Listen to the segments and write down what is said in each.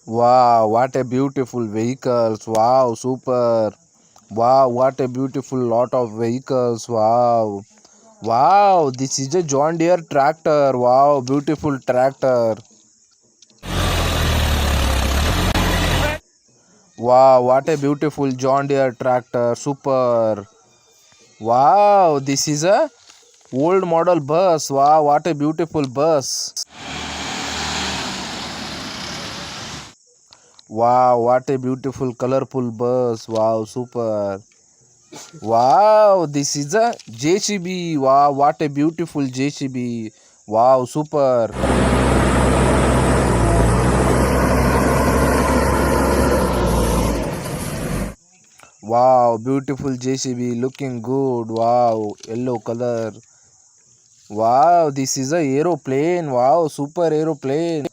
Wow, what a beautiful vehicles. Wow, super. Wow, what a beautiful lot of vehicles. Wow. Wow, this is a John Deere tractor. Wow, beautiful tractor. Wow, what a beautiful John Deere tractor. Super. Wow, this is a old model bus. Wow, what a beautiful bus. Wow, what a beautiful colorful bus. Wow, super. Wow, this is a JCB. Wow, what a beautiful JCB. Wow, super. Wow, beautiful JCB looking good. Wow, yellow color. Wow, this is a aeroplane. Wow, super aeroplane.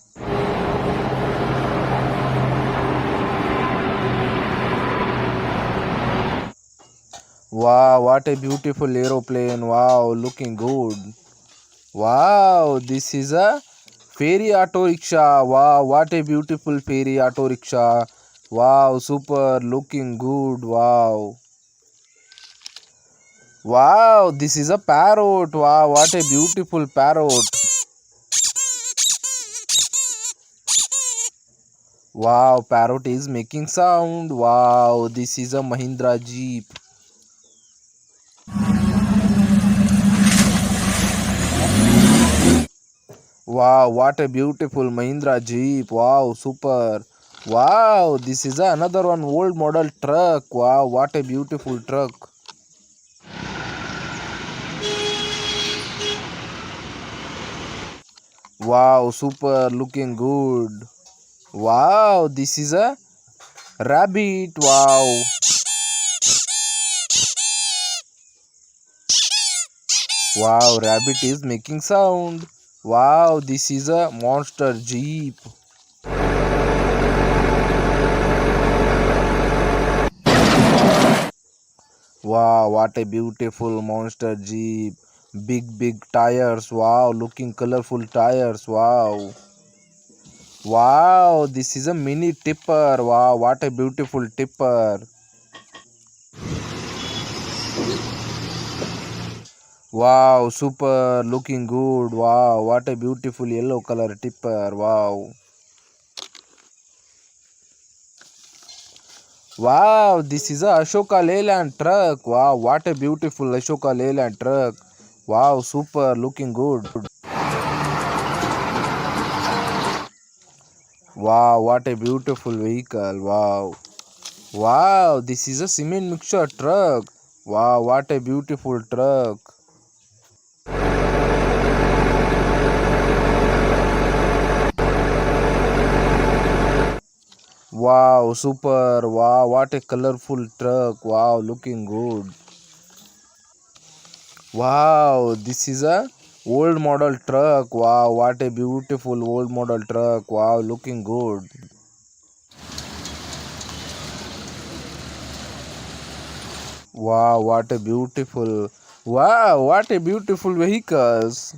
Wow, what a beautiful aeroplane. Wow, looking good. Wow, this is a fairy auto rickshaw. Wow, what a beautiful fairy auto rickshaw. Wow, super looking good. Wow. Wow, this is a parrot. Wow, what a beautiful parrot. Wow, parrot is making sound. Wow, this is a Mahindra Jeep. Wow, what a beautiful Mahindra Jeep. Wow, super. Wow, this is another one old model truck. Wow, what a beautiful truck. Wow, super looking good. Wow, this is a rabbit. Wow. Wow, rabbit is making sound. Wow, this is a monster jeep. Wow, what a beautiful monster jeep. Big tires. Wow, looking colorful tires. Wow. Wow, this is a mini tipper. Wow, what a beautiful tipper. Wow, super looking good. Wow, what a beautiful yellow color tipper. Wow. Wow, this is a Ashoka Leyland truck. Wow, what a beautiful Ashoka Leyland truck. Wow, super looking good. Wow, what a beautiful vehicle. Wow. Wow, this is a cement mixture truck. Wow, what a beautiful truck. Wow, super. Wow, what a colorful truck. Wow, looking good. Wow, this is a old model truck. Wow, what a beautiful old model truck. Wow, looking good. Wow, what a beautiful. Wow, what a beautiful vehicles.